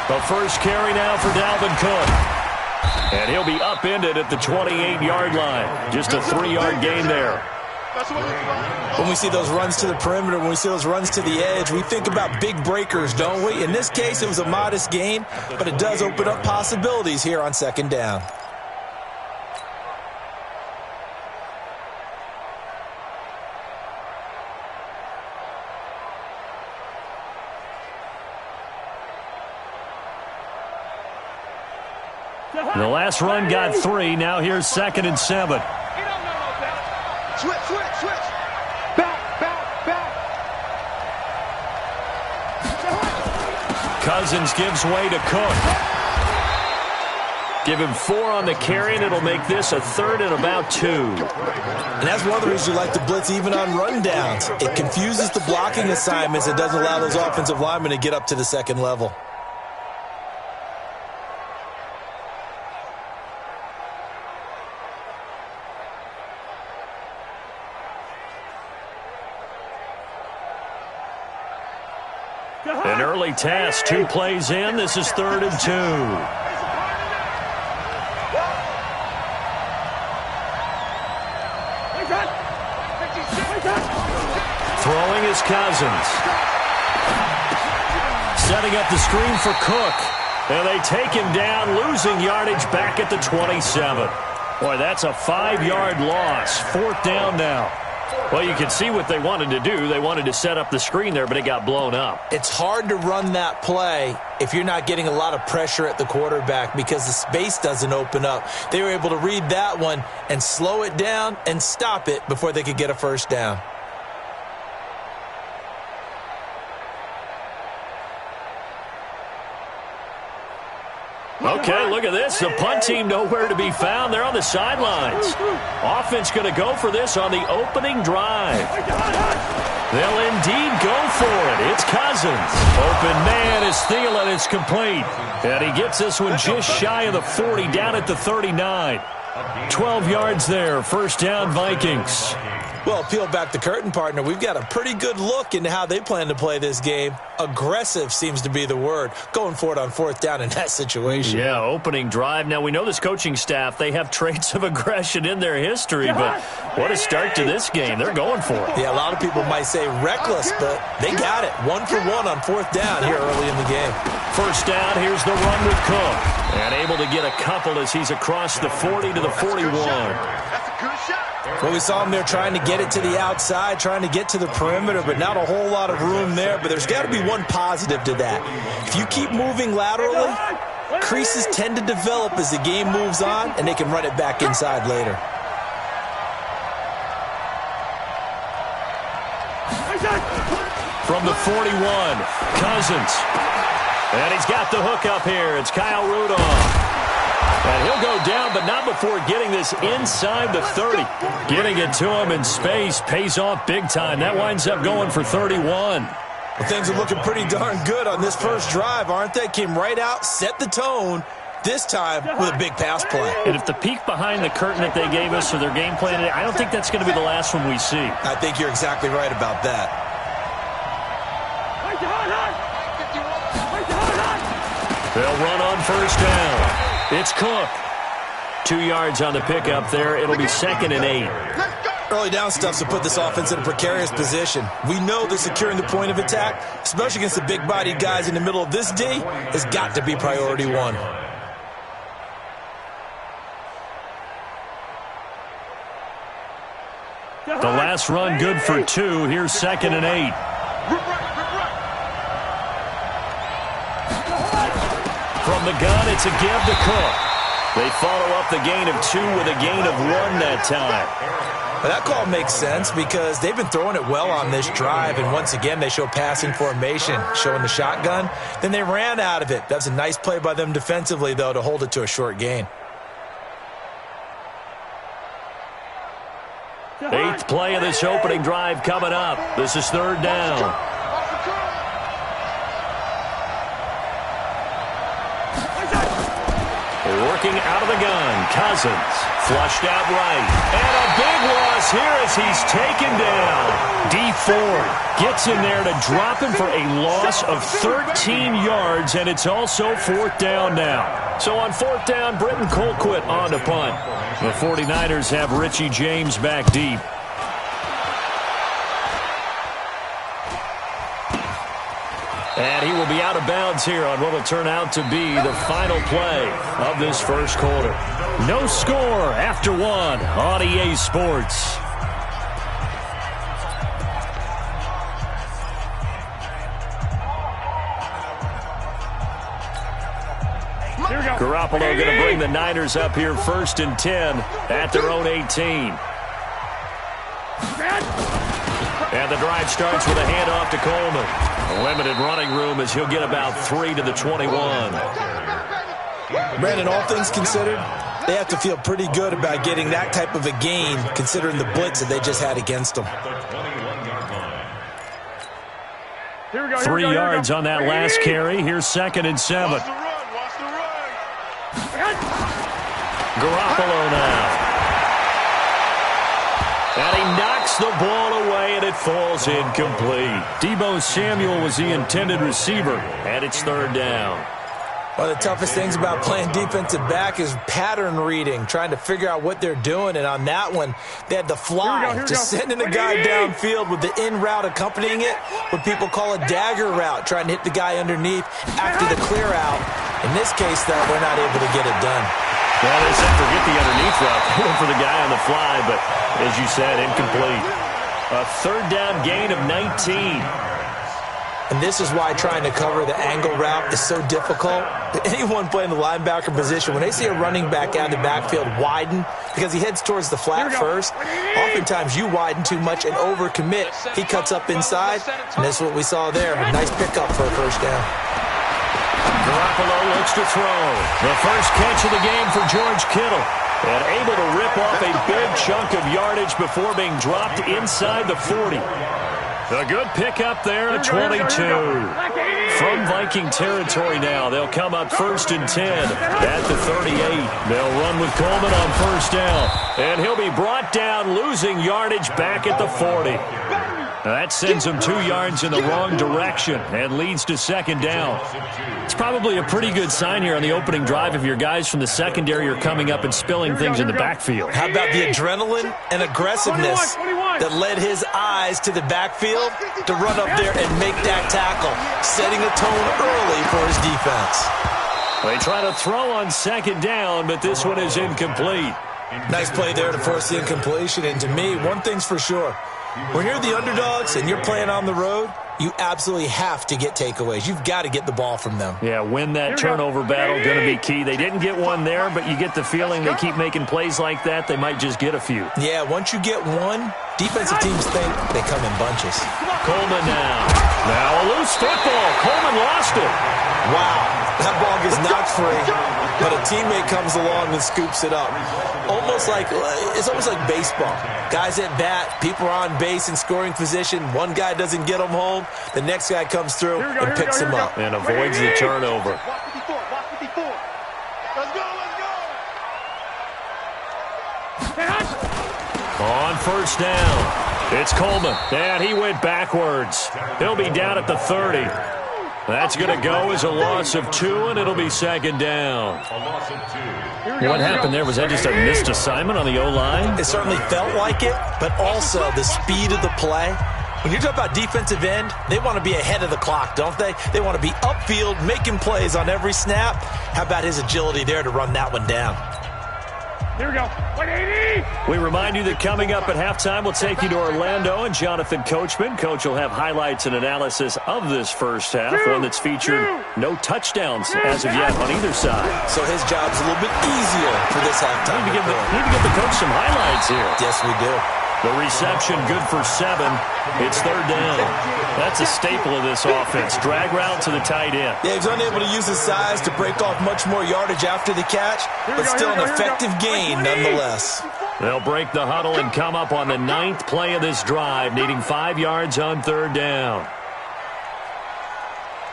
The first carry now for Dalvin Cook. And he'll be upended at the 28-yard line. Just a 3-yard gain there. When we see those runs to the perimeter, when we see those runs to the edge, we think about big breakers, don't we? In this case, it was a modest gain, but it does open up possibilities here on second down. The last run got 3. Now here's 2nd and 7. Switch. Back. Cousins gives way to Cook. Give him 4 on the carry, and it'll make this a 3rd and about 2. And that's one of the reasons you like to blitz even on rundowns. It confuses the blocking assignments. It doesn't allow those offensive linemen to get up to the second level. An early task, 2 plays in. This is 3rd and 2. Throwing is Cousins. Setting up the screen for Cook. And they take him down, losing yardage back at the 27. Boy, that's a 5-yard loss. 4th down now. Well, you can see what they wanted to do. They wanted to set up the screen there, but it got blown up. It's hard to run that play if you're not getting a lot of pressure at the quarterback because the space doesn't open up. They were able to read that one and slow it down and stop it before they could get a first down. Okay, look at this. The punt team nowhere to be found. They're on the sidelines. Offense going to go for this on the opening drive. They'll indeed go for it. It's Cousins. Open man is Thielen. It's complete. And he gets this one just shy of the 40, down at the 39. 12 yards there. First down, Vikings. Well, peel back the curtain, partner. We've got a pretty good look into how they plan to play this game. Aggressive seems to be the word. Going for it on 4th down in that situation. Yeah, opening drive. Now, we know this coaching staff, they have traits of aggression in their history, but what a start to this game. They're going for it. Yeah, a lot of people might say reckless, but they got it. 1 for 1 on 4th down here early in the game. First down, here's the run with Cook. And able to get a couple as he's across the 40 to the 41. That's a good shot. Well, we saw him there trying to get it to the outside, trying to get to the perimeter, but not a whole lot of room there. But there's got to be one positive to that. If you keep moving laterally, creases tend to develop as the game moves on, and they can run it back inside later. From the 41, Cousins. And he's got the hook up here. It's Kyle Rudolph. And he'll go down, but not before getting this inside the 30. Getting it to him in space pays off big time. That winds up going for 31. Well, things are looking pretty darn good on this first drive, aren't they? Came right out, set the tone, this time with a big pass play. And if the peek behind the curtain that they gave us or their game plan today, I don't think that's going to be the last one we see. I think you're exactly right about that. They'll run on first down. It's Cook. 2 yards on the pickup there. It'll be 2nd and 8. Early down stuff to put this offense in a precarious position. We know that securing the point of attack, especially against the big-bodied guys in the middle of this D, has got to be priority 1. The last run good for 2. Here's 2nd and 8. From the gun, it's a give to Cook. They follow up the gain of 2 with a gain of 1 that time. Well, that call makes sense because they've been throwing it well on this drive, and once again they show passing formation, showing the shotgun. Then they ran out of it. That's a nice play by them defensively, though, to hold it to a short gain. 8th play of this opening drive coming up. This is 3rd down. Working out of the gun, Cousins. Flushed out right. And a big loss here as he's taken down. Ford gets in there to drop him for a loss of 13 yards, and it's also 4th down now. So on 4th down, Britton Colquitt on to punt. The 49ers have Richie James back deep. And he will be out of bounds here on what will turn out to be the final play of this first quarter. No score after 1 on EA Sports. Garoppolo going to bring the Niners up here 1st and 10 at their own 18. And the drive starts with a handoff to Coleman. Limited running room as he'll get about 3 to the 21. Brandon, all things considered, they have to feel pretty good about getting that type of a gain considering the blitz that they just had against them. 3 yards on that last carry. Here's 2nd and 7. Garoppolo now. And he knocks the ball away, and it falls incomplete. Deebo Samuel was the intended receiver, and it's 3rd down. One of the toughest things about playing defensive back is pattern reading, trying to figure out what they're doing. And on that one, they had to fly, just sending a guy downfield with the in route accompanying it, what people call a dagger route, trying to hit the guy underneath after the clear out. In this case, though, they're not able to get it done. Well, they said forget the underneath route. They went for the guy on the fly, but as you said, incomplete. A 3rd down gain of 19. And this is why trying to cover the angle route is so difficult. Anyone playing the linebacker position, when they see a running back out of the backfield widen, because he heads towards the flat first, oftentimes you widen too much and overcommit. He cuts up inside, and that's what we saw there. A nice pickup for a 1st down. Garoppolo looks to throw. The first catch of the game for George Kittle. And able to rip off a big chunk of yardage before being dropped inside the 40. A good pickup there at 22. From Viking territory now, they'll come up 1st and 10 at the 38. They'll run with Coleman on 1st down. And he'll be brought down, losing yardage back at the 40. That sends him 2 yards in the wrong direction and leads to 2nd down. It's probably a pretty good sign here on the opening drive if your guys from the secondary are coming up and spilling things in the backfield. How about the adrenaline and aggressiveness that led his eyes to the backfield to run up there and make that tackle, setting a tone early for his defense. They try to throw on 2nd down, but this one is incomplete. Nice play there to force the incompletion, and to me, one thing's for sure. When you're the underdogs and you're playing on the road, you absolutely have to get takeaways. You've got to get the ball from them. Yeah, win that turnover battle, going to be key. They didn't get one there, but you get the feeling they keep making plays like that, they might just get a few. Yeah, once you get one, defensive teams think they come in bunches. Coleman now. Now a loose football. Coleman lost it. Wow, that ball gets knocked free, but a teammate comes along and scoops it up. It's almost like baseball. Guys at bat, people are on base in scoring position. One guy doesn't get them home. The next guy comes through and picks him up. And avoids the turnover. On 1st down, it's Coleman. And he went backwards. He'll be down at the 30. That's going to go as a loss of 2, and it'll be 2nd down. What happened there? Was that just a missed assignment on the O-line? It certainly felt like it, but also the speed of the play. When you're talking about defensive end, they want to be ahead of the clock, don't they? They want to be upfield, making plays on every snap. How about his agility there to run that one down? Here we go. 180. We remind you that coming up at halftime, we'll take you to Orlando and Jonathan Coachman. Coach will have highlights and analysis of this first half, one that's featured no touchdowns as of yet on either side. So his job's a little bit easier for this halftime. Need to give the coach some highlights here. Yes, we do. The reception good for 7. It's 3rd down. That's a staple of this offense. Drag route to the tight end. Yeah, he's unable to use his size to break off much more yardage after the catch, but still an effective gain nonetheless. They'll break the huddle and come up on the 9th play of this drive, needing 5 yards on 3rd down.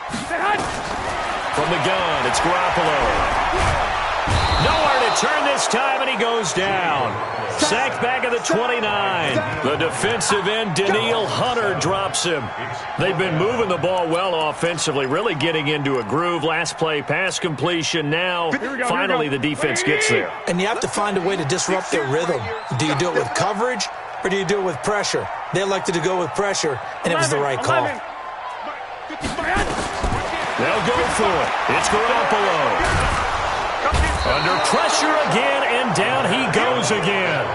From the gun, it's Garoppolo. Nowhere to turn this time, and he goes down. Sacked back at the 29. The defensive end, Daniil Hunter, stops him. They've been moving the ball well offensively, really getting into a groove. Last play, pass completion. Now, finally, the defense gets there. And you have to find a way to disrupt their rhythm. Do you do it with coverage or do you do it with pressure? They elected to go with pressure, and it was the right call. They'll go for it. It's Garoppolo. Under pressure again, and down he goes again.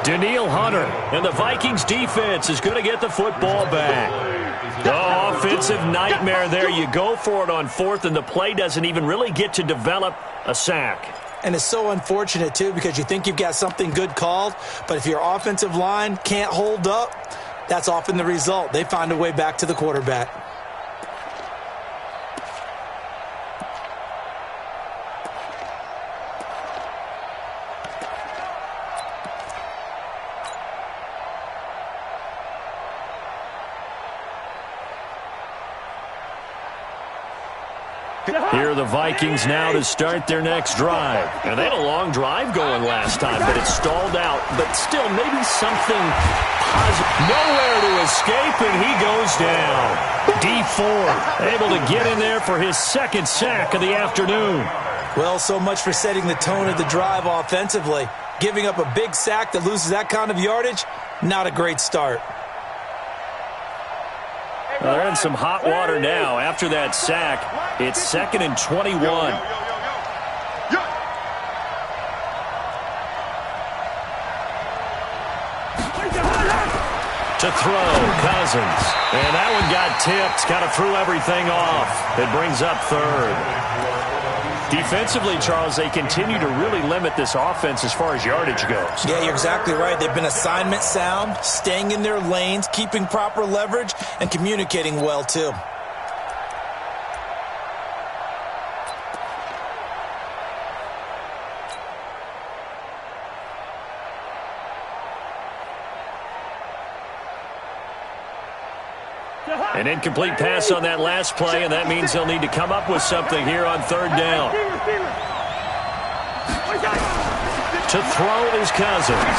Danielle Hunter, and the Vikings defense is going to get the football back. The offensive nightmare there. You go for it on fourth, and the play doesn't even really get to develop a sack. And it's so unfortunate, too, because you think you've got something good called, but if your offensive line can't hold up, that's often the result. They find a way back to the quarterback. Here are the Vikings now to start their next drive. And they had a long drive going last time, but it stalled out. But still, maybe something positive. Nowhere to escape, and he goes down. D Ford able to get in there for his second sack of the afternoon. Well, so much for setting the tone of the drive offensively. Giving up a big sack that loses that kind of yardage, not a great start. Well, they're in some hot water now. After that sack, it's 2nd and 21. To throw, Cousins. And that one got tipped. Kind of threw everything off. It brings up third. Defensively, Charles, they continue to really limit this offense as far as yardage goes. Yeah, you're exactly right. They've been assignment sound, staying in their lanes, keeping proper leverage, and communicating well, too. An incomplete pass on that last play, and that means they'll need to come up with something here on third down. To throw is Cousins.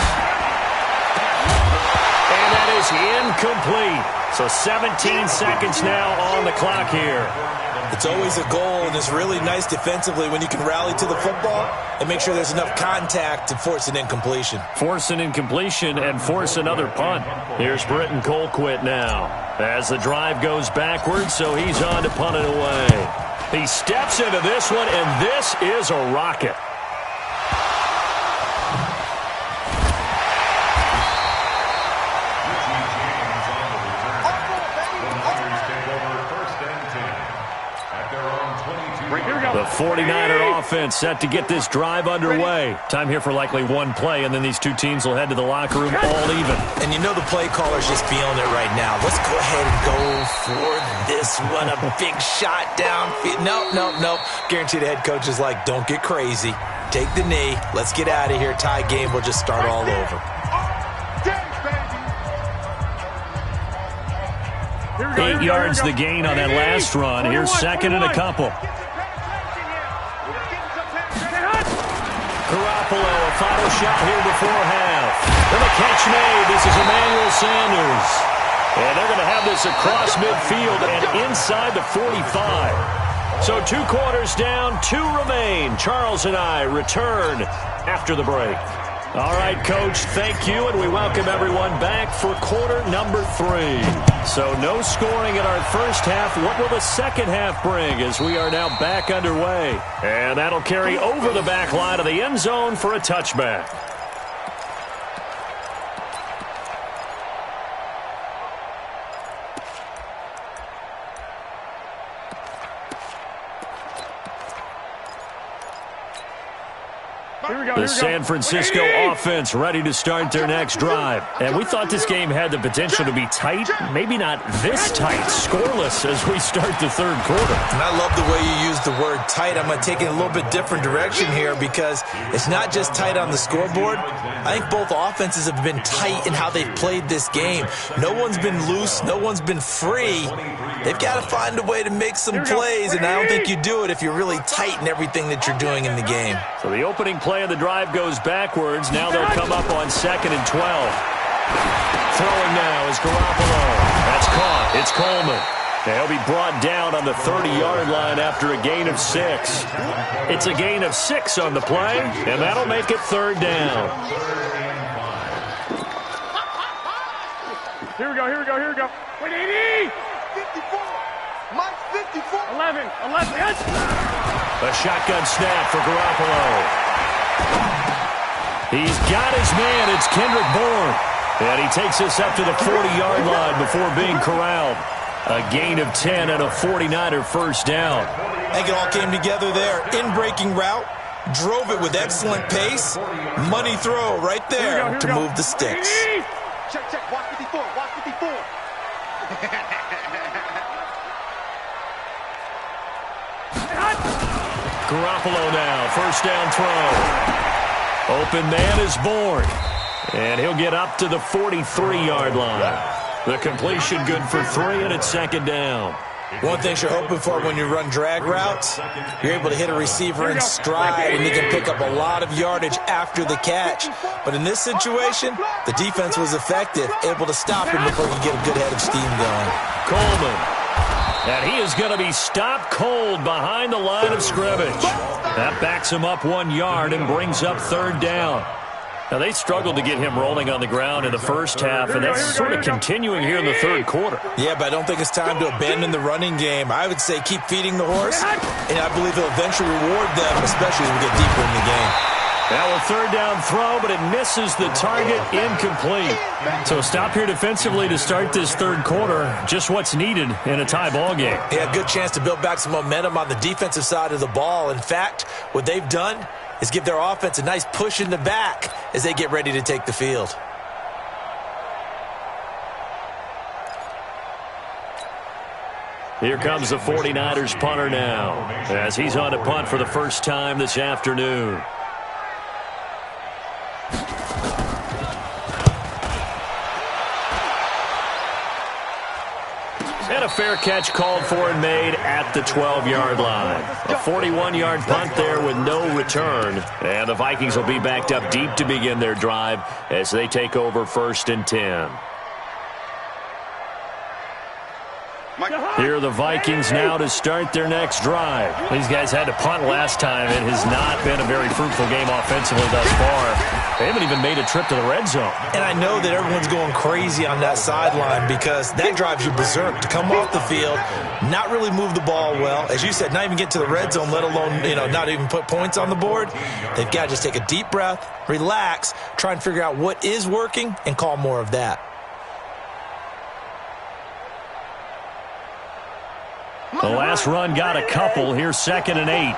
And that is incomplete. So 17 seconds now on the clock here. It's always a goal, and it's really nice defensively when you can rally to the football and make sure there's enough contact to force an incompletion. Force an incompletion and force another punt. Here's Britton Colquitt now as the drive goes backwards, so he's on to punt it away. He steps into this one, and this is a rocket. The 49er offense set to get this drive underway. Time here for likely one play, and then these two teams will head to the locker room all even. And you know the play caller's just feeling it right now. Let's go ahead and go for this one. A big shot downfield. Nope. Guarantee the head coach is like, don't get crazy. Take the knee. Let's get out of here. Tie game. We'll just start all over. 8 yards the gain on that last run. Here's 2nd and a couple. Garoppolo, a final shot here before half. And the catch made. This is Emmanuel Sanders. And they're going to have this across midfield and inside the 45. So 2 quarters down, 2 remain. Charles and I return after the break. All right, Coach, thank you, and we welcome everyone back for quarter number 3. So no scoring in our first half. What will the second half bring as we are now back underway? And that'll carry over the back line of the end zone for a touchback. The San Francisco offense ready to start their next drive. And we thought this game had the potential to be tight, maybe not this tight, scoreless as we start the third quarter. And I love the way you use the word tight. I'm going to take it a little bit different direction here because it's not just tight on the scoreboard. I think both offenses have been tight in how they've played this game. No one's been loose. No one's been free. They've got to find a way to make some plays, and I don't think you do it if you're really tight in everything that you're doing in the game. So the opening play of the drive goes backwards. Now they'll come up on 2nd and 12. Throwing now is Garoppolo. That's caught. Coleman. He'll be brought down on the 30-yard line after a gain of 6. It's a gain of 6 on the play, and that'll make it third down. Here we go, here we go, here we go. Wait, 80! 54! Mike, 54! 11, yes! A shotgun snap for Garoppolo. He's got his man. It's Kendrick Bourne. And he takes us up to the 40-yard line before being corralled. A gain of 10 and a 49er first down. I think it all came together there. In-breaking route. Drove it with excellent pace. Money throw right there to move the sticks. Check, watch 54, watch 54. Garoppolo now, first down throw. Open man is Bourne. And he'll get up to the 43-yard line. The completion good for 3, and it's second down. One thing you're hoping for when you run drag routes, you're able to hit a receiver in stride, and he can pick up a lot of yardage after the catch. But in this situation, the defense was effective, able to stop him before he could get a good head of steam going. Coleman. And he is going to be stopped cold behind the line of scrimmage. That backs him up 1 yard and brings up third down. Now, they struggled to get him rolling on the ground in the first half, and that's sort of continuing here in the third quarter. Yeah, but I don't think it's time to abandon the running game. I would say keep feeding the horse, and I believe he'll eventually reward them, especially as we get deeper in the game. Now a third down throw, but it misses the target, incomplete. So stop here defensively to start this third quarter. Just what's needed in a tie ball game. Yeah, good chance to build back some momentum on the defensive side of the ball. In fact, what they've done is give their offense a nice push in the back as they get ready to take the field. Here comes the 49ers punter now, as he's on to punt for the first time this afternoon. And a fair catch called for and made at the 12-yard line. A 41-yard punt there with no return. And the Vikings will be backed up deep to begin their drive as they take over 1st and 10. Here are the Vikings now to start their next drive. These guys had to punt last time. It has not been a very fruitful game offensively thus far. They haven't even made a trip to the red zone. And I know that everyone's going crazy on that sideline because that drives you berserk to come off the field, not really move the ball well. As you said, not even get to the red zone, let alone, not even put points on the board. They've got to just take a deep breath, relax, try and figure out what is working, and call more of that. The last run got a couple. Here's 2nd and 8.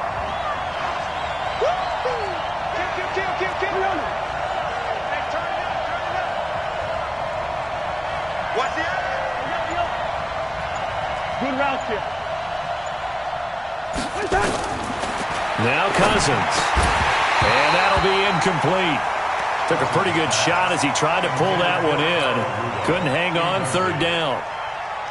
Good route here. Now Cousins. And that'll be incomplete. Took a pretty good shot as he tried to pull that one in. Couldn't hang on, third down.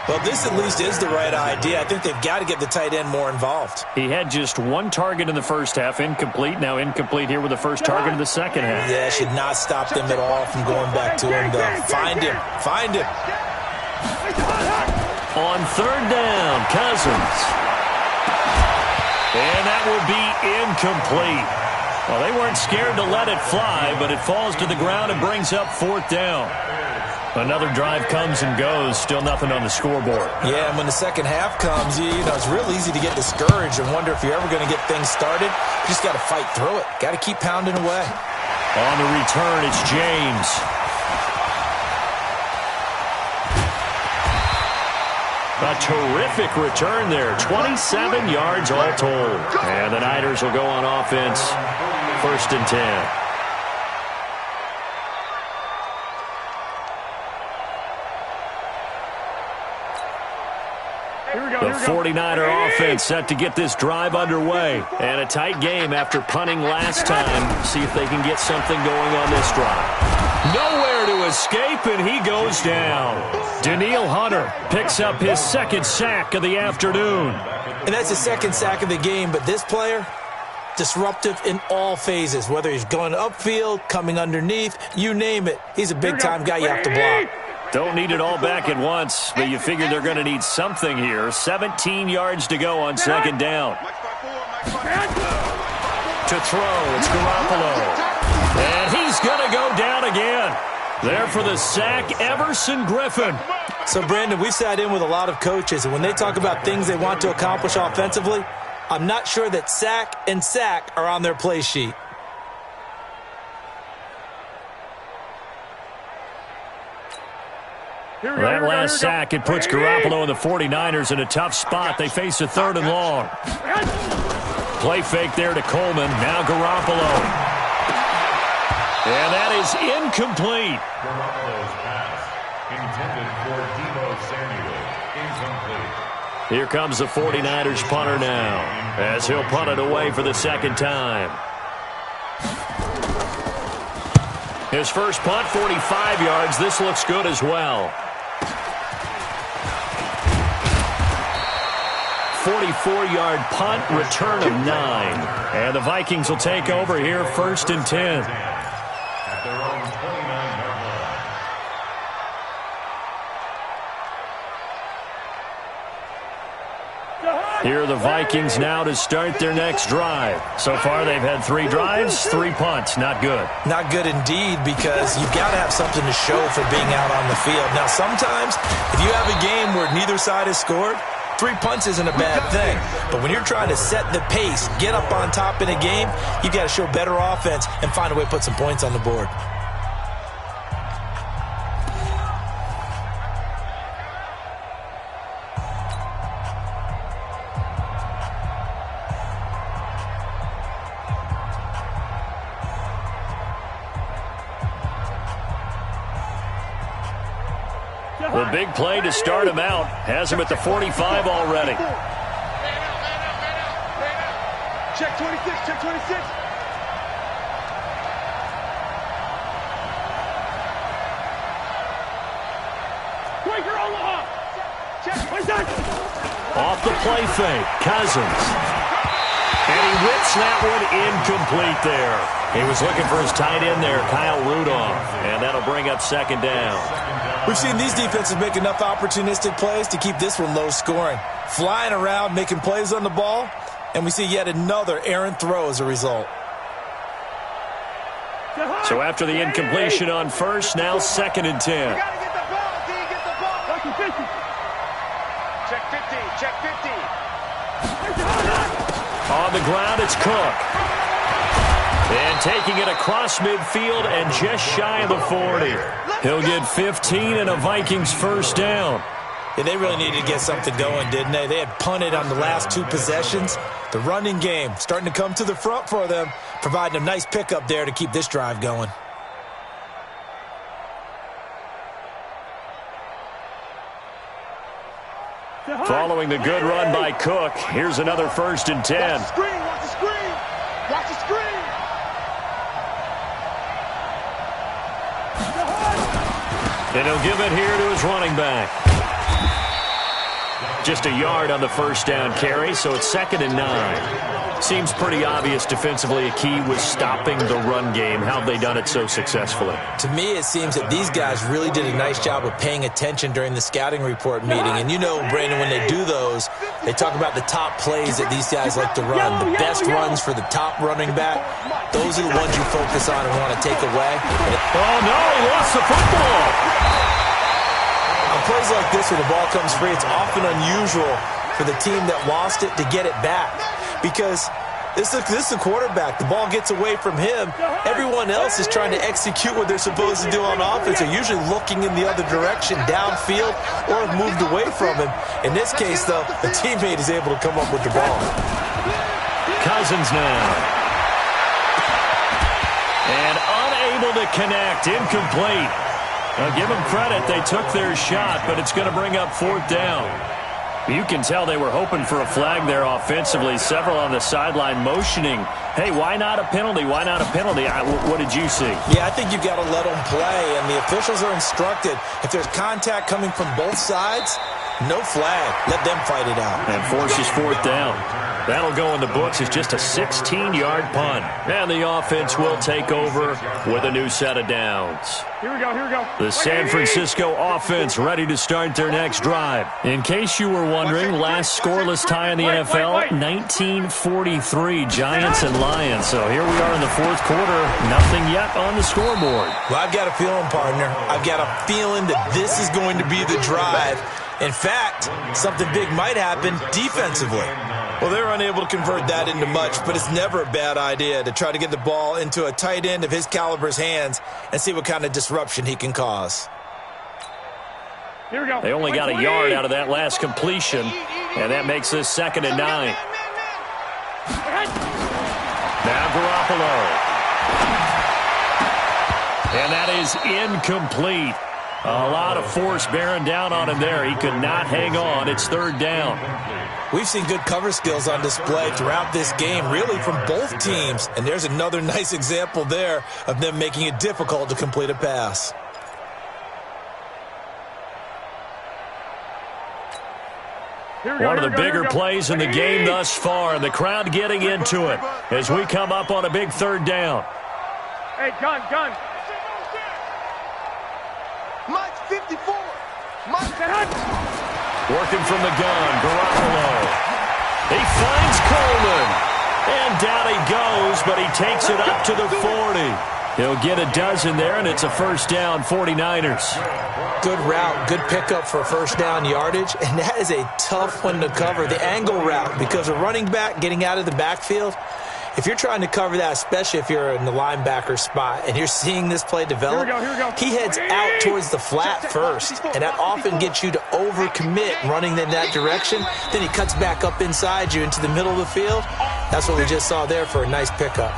Well, this at least is the right idea. I think they've got to get the tight end more involved. He had just 1 target in the first half, incomplete. Now incomplete here with the first target in the second half. Yeah, should not stop them at all from going back to him, though. Find him. Find him. On third down, Cousins. And that will be incomplete. Well, they weren't scared to let it fly, but it falls to the ground and brings up 4th down. Another drive comes and goes, still nothing on the scoreboard. Yeah, and when the second half comes, it's real easy to get discouraged and wonder if you're ever going to get things started. You just got to fight through it. Got to keep pounding away. On the return, it's James. A terrific return there. 27 yards all told. And the Niners will go on offense. 1st and 10. The 49er offense set to get this drive underway. And a tight game after punting last time. See if they can get something going on this drive. Nowhere to escape, and he goes down. Danielle Hunter picks up his 2nd sack of the afternoon. And that's his 2nd sack of the game, but this player, disruptive in all phases. Whether he's going upfield, coming underneath, you name it. He's a big-time guy you have to block. Don't need it all back at once, but you figure they're going to need something here. 17 yards to go on second down. To throw, it's Garoppolo. And he's going to go down again. There for the sack, Everson Griffin. So, Brandon, we've sat in with a lot of coaches, and when they talk about things they want to accomplish offensively, I'm not sure that sack and sack are on their play sheet. That last sack, it puts Garoppolo and the 49ers in a tough spot. They face a 3rd and long. Play fake there to Coleman. Now Garoppolo. And that is incomplete. Garoppolo's pass intended for Deebo Samuel. Incomplete. Here comes the 49ers punter now, as he'll punt it away for the second time. His first punt, 45 yards. This looks good as well. 44-yard punt, return of 9. And the Vikings will take over here, 1st and 10. At their own 29-yard line. Here are the Vikings now to start their next drive. So far, they've had 3 drives, 3 punts. Not good. Not good indeed, because you've got to have something to show for being out on the field. Now, sometimes, if you have a game where neither side has scored, 3 punts isn't a bad thing. But when you're trying to set the pace, get up on top in a game, you've got to show better offense and find a way to put some points on the board. The big play to start him out. Has him at the 45 already. Check 26, check 26. Quaker Omaha. Check. Off the play fake, Cousins. And he whips that one incomplete there. He was looking for his tight end there, Kyle Rudolph. And that'll bring up second down. We've seen these defenses make enough opportunistic plays to keep this one low scoring. Flying around, making plays on the ball, and we see yet another errant throw as a result. So after the incompletion on first, now 2nd and 10. You gotta get the ball, D, get the ball. Check 50, check 50. On the ground, it's Cook. And taking it across midfield and just shy of the 40. He'll get 15 and a Vikings first down. Yeah, they really needed to get something going, didn't they? They had punted on the last 2 possessions. The running game starting to come to the front for them, providing a nice pickup there to keep this drive going. Following the good run by Cook, here's another 1st and 10. Watch the screen, watch the screen. Watch the screen. And he'll give it here to his running back. Just a yard on the first down carry, so it's 2nd and 9. Seems pretty obvious defensively a key was stopping the run game. How have they done it so successfully? To me, it seems that these guys really did a nice job of paying attention during the scouting report meeting. And you know, Brandon, when they do those, they talk about the top plays that these guys like to run. The best runs for the top running back, those are the ones you focus on and want to take away. Oh, no, he lost the football. On plays like this where the ball comes free, it's often unusual for the team that lost it to get it back. Because this is the quarterback. The ball gets away from him. Everyone else is trying to execute what they're supposed to do on offense. They're usually looking in the other direction, downfield, or have moved away from him. In this case, though, the teammate is able to come up with the ball. Cousins now. And unable to connect, incomplete. Now give them credit, they took their shot, but it's going to bring up 4th down. You can tell they were hoping for a flag there offensively. Several on the sideline motioning, hey, why not a penalty? Why not a penalty? What did you see? Yeah, I think you've got to let them play, and the officials are instructed if there's contact coming from both sides, No flag. Let them fight it out. And forces fourth down. That'll go in the books as just a 16-yard punt. And the offense will take over with a new set of downs. Here we go, here we go. The San Francisco offense ready to start their next drive. In case you were wondering, last scoreless tie in the NFL, 1943, Giants and Lions. So here we are in the fourth quarter, nothing yet on the scoreboard. Well, I've got a feeling, partner. I've got a feeling that this is going to be the drive. In fact, something big might happen defensively. Well, they're unable to convert that into much, but it's never a bad idea to try to get the ball into a tight end of his caliber's hands and see what kind of disruption he can cause. Here we go. They only got a yard out of that last completion, and that makes this 2nd and 9. Now Garoppolo. And that is incomplete. A lot of force bearing down on him there. He could not hang on. It's 3rd down. We've seen good cover skills on display throughout this game, really from both teams. And there's another nice example there of them making it difficult to complete a pass. One of the bigger plays in the game thus far, and the crowd getting into it as we come up on a big 3rd down. Hey, gun. Mike 54. Working from the gun, Garoppolo. He finds Coleman. And down he goes, but he takes it up to the 40. He'll get a dozen there, and it's a 1st down, 49ers. Good route, good pickup for 1st down yardage, and that is a tough one to cover, the angle route, because a running back getting out of the backfield, if you're trying to cover that, especially if you're in the linebacker spot and you're seeing this play develop, here we go. he heads out towards the flat first, and that often gets you to overcommit running in that direction. Then he cuts back up inside you into the middle of the field. That's what we just saw there for a nice pickup.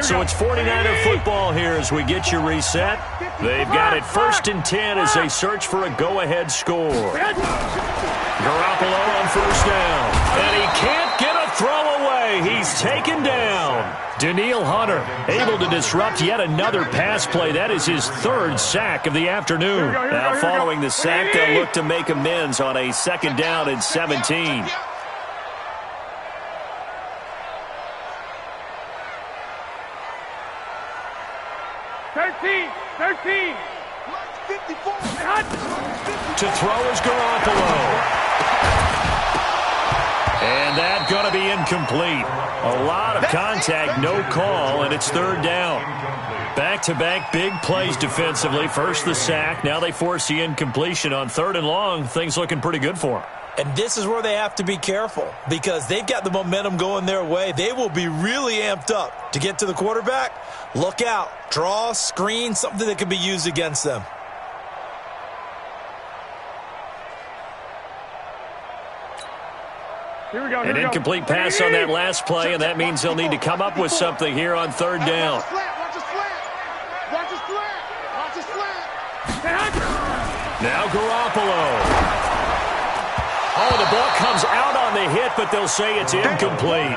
So it's 49er football here as we get you reset. They've got it 1st and 10 as they search for a go-ahead score. Garoppolo on 1st down. And he can't get a throw away. He's taken down. Danielle Hunter able to disrupt yet another pass play. That is his 3rd sack of the afternoon. Now following the sack, they'll look to make amends on a 2nd down and 17. 13. To throw is Garoppolo. And that's going to be incomplete. A lot of contact, no call, and it's 3rd down. Back-to-back big plays defensively. First the sack, now they force the incompletion on 3rd and long. Things looking pretty good for them. And this is where they have to be careful because they've got the momentum going their way. They will be really amped up to get to the quarterback. Look out. Draw, screen, something that can be used against them. Here we go. An incomplete pass on that last play, and that means they'll need to come up with something here on 3rd down. Now Garoppolo. Oh, the ball comes out on the hit, but they'll say it's incomplete.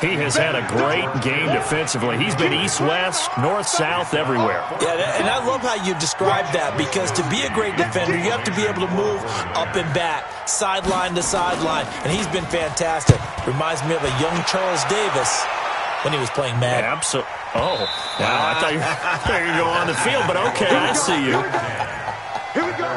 He has had a great game defensively. He's been east-west, north-south, everywhere. Yeah, and I love how you described that because to be a great defender, you have to be able to move up and back, sideline to sideline, and he's been fantastic. Reminds me of a young Charles Davis when he was playing Madden. Absolutely. Oh, wow, I thought you were going to go on the field, but okay, I see you. Here we go.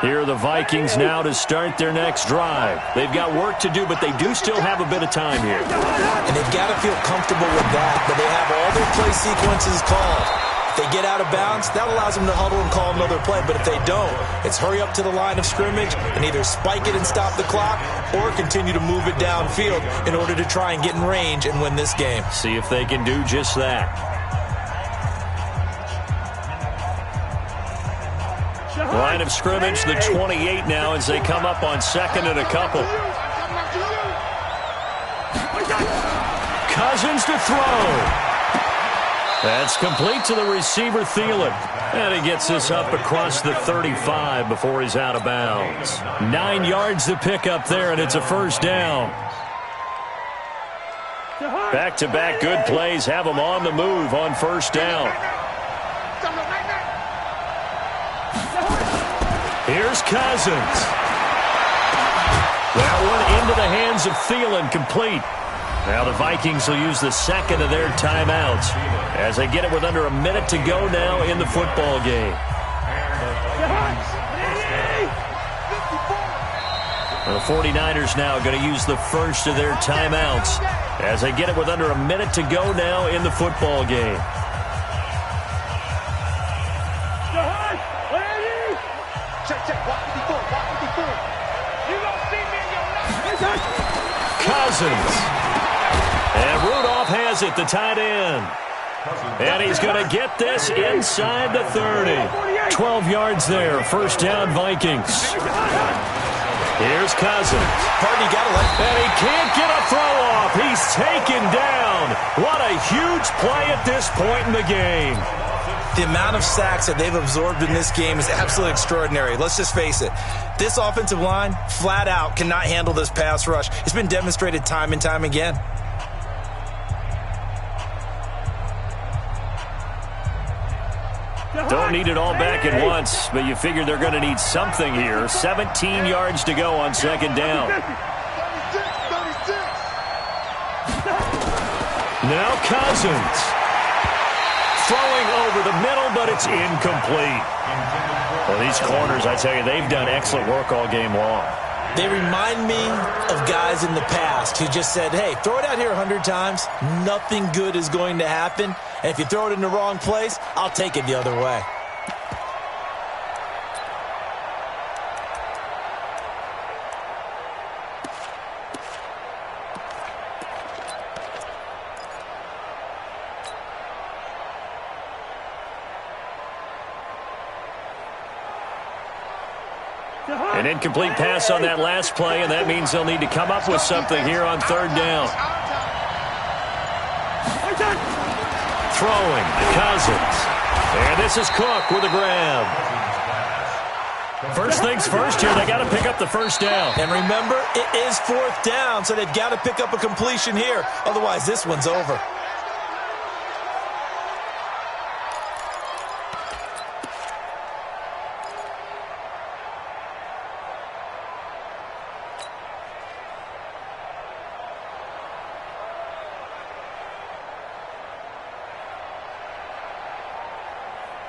Here are the Vikings now to start their next drive. They've got work to do, but they do still have a bit of time here. And they've got to feel comfortable with that, but they have all their play sequences called. If they get out of bounds, that allows them to huddle and call another play. But if they don't, it's hurry up to the line of scrimmage and either spike it and stop the clock or continue to move it downfield in order to try and get in range and win this game. See if they can do just that. Line of scrimmage, the 28 now as they come up on second and a couple. Cousins to throw. That's complete to the receiver, Thielen. And he gets this up across the 35 before he's out of bounds. 9 yards to pick up there, and it's a first down. Back-to-back good plays have them on the move on first down. Here's Cousins. That one into the hands of Thielen, complete. Now the Vikings will use the second of their timeouts as they get it with under a minute to go now in the football game. The 49ers now going to use the first of their timeouts as they get it with under a minute to go now in the football game. Cousins. And Rudolph has it, the tight end. And he's going to get this inside the 30. 12 yards there, first down Vikings. Here's Cousins. And he can't get a throw off. He's taken down. What a huge play at this point in the game. The amount of sacks that they've absorbed in this game is absolutely extraordinary. Let's just face it. This offensive line, flat out, cannot handle this pass rush. It's been demonstrated time and time again. Don't need it all back at once, but you figure they're going to need something here. 17 yards to go on second down. Now Cousins. Throwing over the middle, but it's incomplete. Well, these corners, I tell you, they've done excellent work all game long. They remind me of guys in the past who just said, hey, throw it out here 100 times. Nothing good is going to happen. And if you throw it in the wrong place, I'll take it the other way. An incomplete pass on that last play, and that means they'll need to come up with something here on third down. Throwing, Cousins. And this is Cook with a grab. First things first here, they got to pick up the first down. And remember, it is fourth down, so they've got to pick up a completion here. Otherwise, this one's over.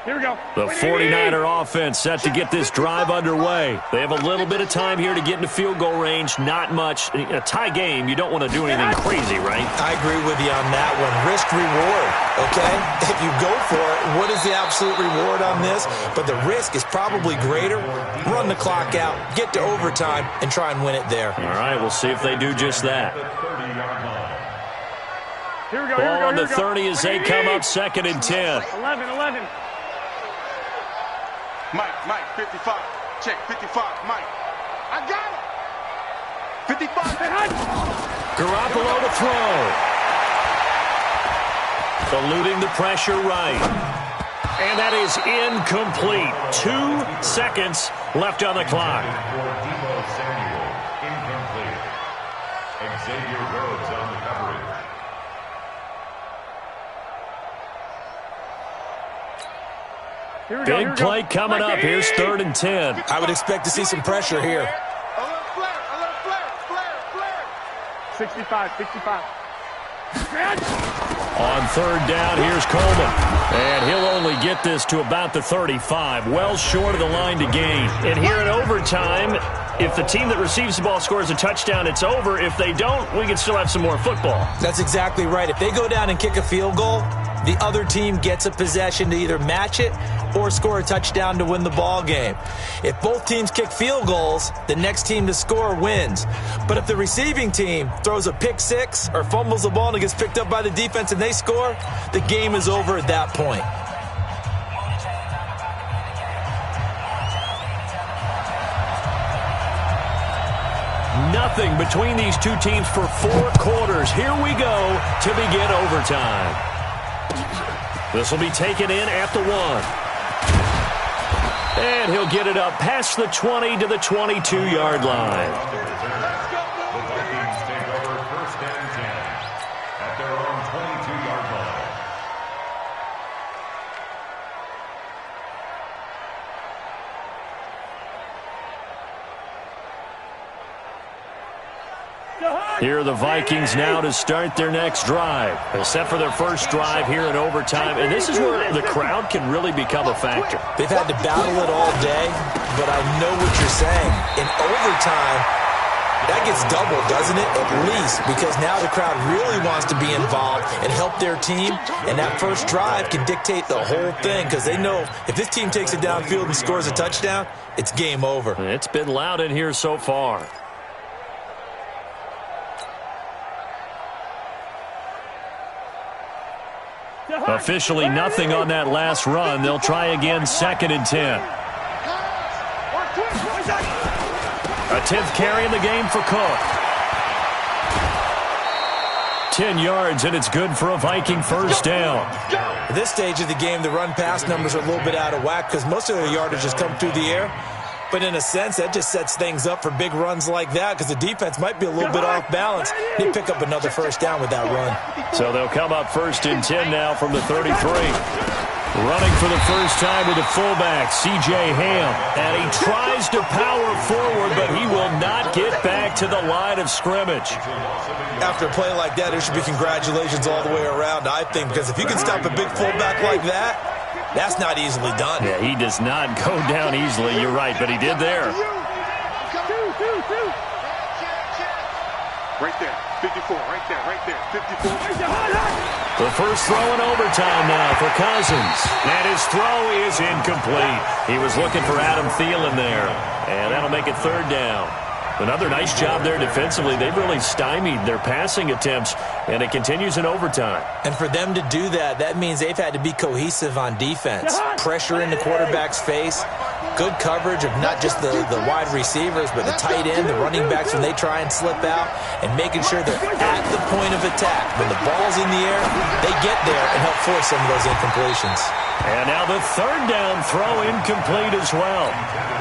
Here we go. The 49er offense set to get this drive underway. They have a little bit of time here to get into field goal range. Not much. In a tie game, you don't want to do anything crazy, right? I agree with you on that one. Risk-reward, okay? If you go for it, what is the absolute reward on this? But the risk is probably greater. Run the clock out, get to overtime, and try and win it there. All right, we'll see if they do just that. Here we go. Ball on the 30 as they come up second and 10. 11. Mike, 55. Check, 55, Mike. I got it. 55. Garoppolo to throw. Eluding the pressure right. And that is incomplete. 2 seconds left on the clock. Incomplete. Xavier Rhodes on the coverage. Big play coming up. Here's third and 10. I would expect to see some pressure here. A little flare. 65. On third down, here's Coleman. And he'll only get this to about the 35. Well short of the line to gain. And here in overtime, if the team that receives the ball scores a touchdown, it's over. If they don't, we can still have some more football. That's exactly right. If they go down and kick a field goal, the other team gets a possession to either match it or score a touchdown to win the ball game. If both teams kick field goals, the next team to score wins. But if the receiving team throws a pick six or fumbles the ball and it gets picked up by the defense and they score, the game is over at that point. Nothing between these two teams for 4 quarters. Here we go to begin overtime. This will be taken in at the 1. And he'll get it up past the 20 to the 22-yard line. The Vikings take over 1st and 10 at their own 22-yard line. Here are the Vikings now to start their next drive. They're set for their first drive here in overtime, and this is where the crowd can really become a factor. They've had to battle it all day, but I know what you're saying. In overtime, that gets doubled, doesn't it? At least, because now the crowd really wants to be involved and help their team, and that first drive can dictate the whole thing because they know if this team takes it downfield and scores a touchdown, it's game over. It's been loud in here so far. Officially nothing on that last run. They'll try again 2nd and 10. A 10th carry in the game for Cook. 10 yards, and it's good for a Viking first down. At this stage of the game, the run-pass numbers are a little bit out of whack because most of the yardage has come through the air. But in a sense, that just sets things up for big runs like that because the defense might be a little bit off balance. They pick up another first down with that run. So they'll come up 1st and 10 now from the 33. Running for the first time with a fullback, C.J. Ham. And he tries to power forward, but he will not get back to the line of scrimmage. After a play like that, there should be congratulations all the way around, I think, because if you can stop a big fullback like that, that's not easily done. Yeah, he does not go down easily. You're right, but he did there. Right there, 54, right there, 54. The first throw in overtime now for Cousins. And his throw is incomplete. He was looking for Adam Thielen there. And that'll make it 3rd down. Another nice job there defensively. They've really stymied their passing attempts, and it continues in overtime. And for them to do that, that means they've had to be cohesive on defense. Pressure in the quarterback's face, good coverage of not just the wide receivers, but the tight end, the running backs when they try and slip out, and making sure they're at the point of attack. When the ball's in the air, they get there and help force some of those incompletions. And now the 3rd down throw incomplete as well.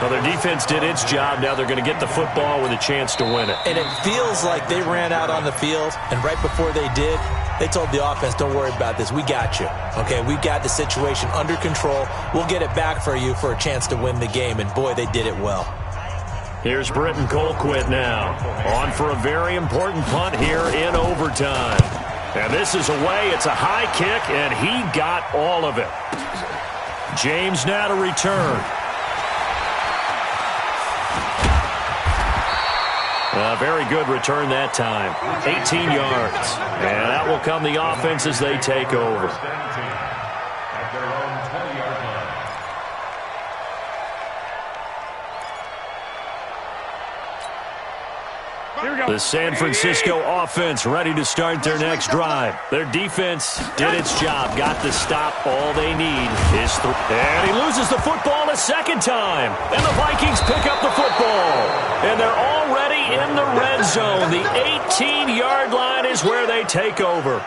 Well, their defense did its job. Now they're going to get the football with a chance to win it. And it feels like they ran out on the field, and right before they did, they told the offense, don't worry about this. We got you. Okay, we got the situation under control. We'll get it back for you for a chance to win the game. And, boy, they did it well. Here's Britton Colquitt now. On for a very important punt here in overtime. And this is away. It's a high kick, and he got all of it. James now to return. A very good return that time. 18 yards. And that will come the offense as they take over. At their own 20-yard line. Here we go. The San Francisco offense ready to start their next drive. Their defense did its job, got the stop. All they need is through. And he loses the football a 2nd time. And the Vikings pick up the football. And they're already in the red zone. The 18-yard line is where they take over.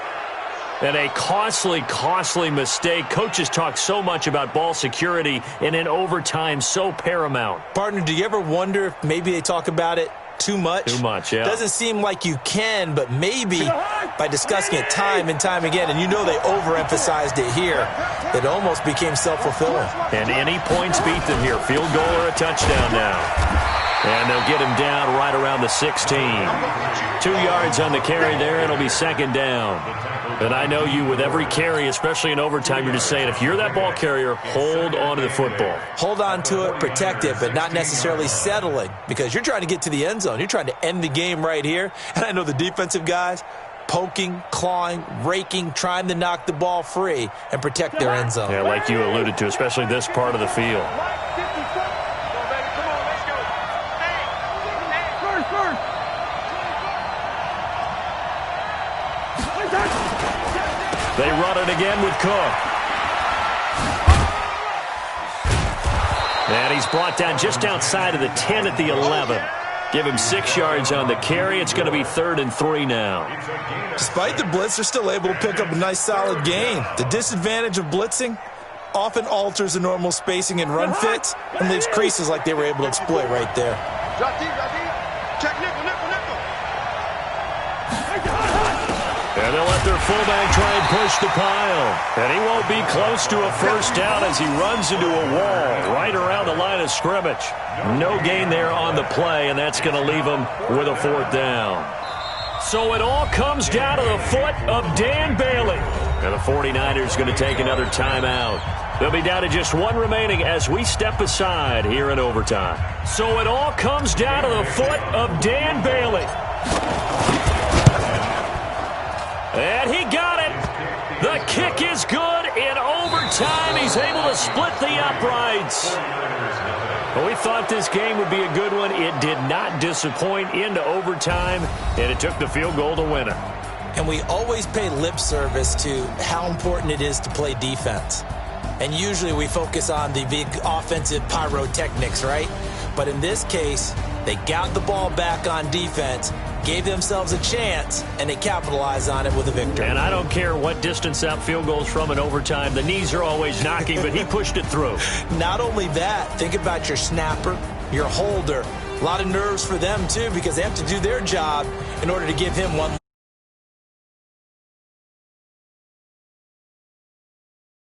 And a costly, costly mistake. Coaches talk so much about ball security, and in overtime, so paramount. Partner, do you ever wonder if maybe they talk about it too much? Too much, yeah. Doesn't seem like you can, but maybe by discussing it time and time again, and you know they overemphasized it here, it almost became self-fulfilling. And any points beat them here. Field goal or a touchdown now. And they'll get him down right around the 16. 2 yards on the carry there, and it'll be 2nd down. And I know you, with every carry, especially in overtime, you're just saying, if you're that ball carrier, hold on to the football. Hold on to it, protect it, but not necessarily settling, because you're trying to get to the end zone. You're trying to end the game right here. And I know the defensive guys poking, clawing, raking, trying to knock the ball free and protect their end zone. Yeah, like you alluded to, especially this part of the field. They run it again with Cook. And he's brought down just outside of the 10 at the 11. Give him 6 yards on the carry. It's going to be 3rd and 3 now. Despite the blitz, they're still able to pick up a nice, solid gain. The disadvantage of blitzing often alters the normal spacing and run fits and leaves creases like they were able to exploit right there. Check nickel. And they'll let their fullback try and push the pile. And he won't be close to a first down as he runs into a wall right around the line of scrimmage. No gain there on the play, and that's going to leave him with a 4th down. So it all comes down to the foot of Dan Bailey. And the 49ers going to take another timeout. They'll be down to just 1 remaining as we step aside here in overtime. So it all comes down to the foot of Dan Bailey. And he got it. The kick is good. In overtime, he's able to split the uprights. Well, we thought this game would be a good one. It did not disappoint into overtime, and it took the field goal to win it. And we always pay lip service to how important it is to play defense. And usually we focus on the big offensive pyrotechnics, right? But in this case, they got the ball back on defense, gave themselves a chance, and they capitalized on it with a victory. And I don't care what distance that field goal's from in overtime. The knees are always knocking, but he pushed it through. Not only that, think about your snapper, your holder. A lot of nerves for them, too, because they have to do their job in order to give him one.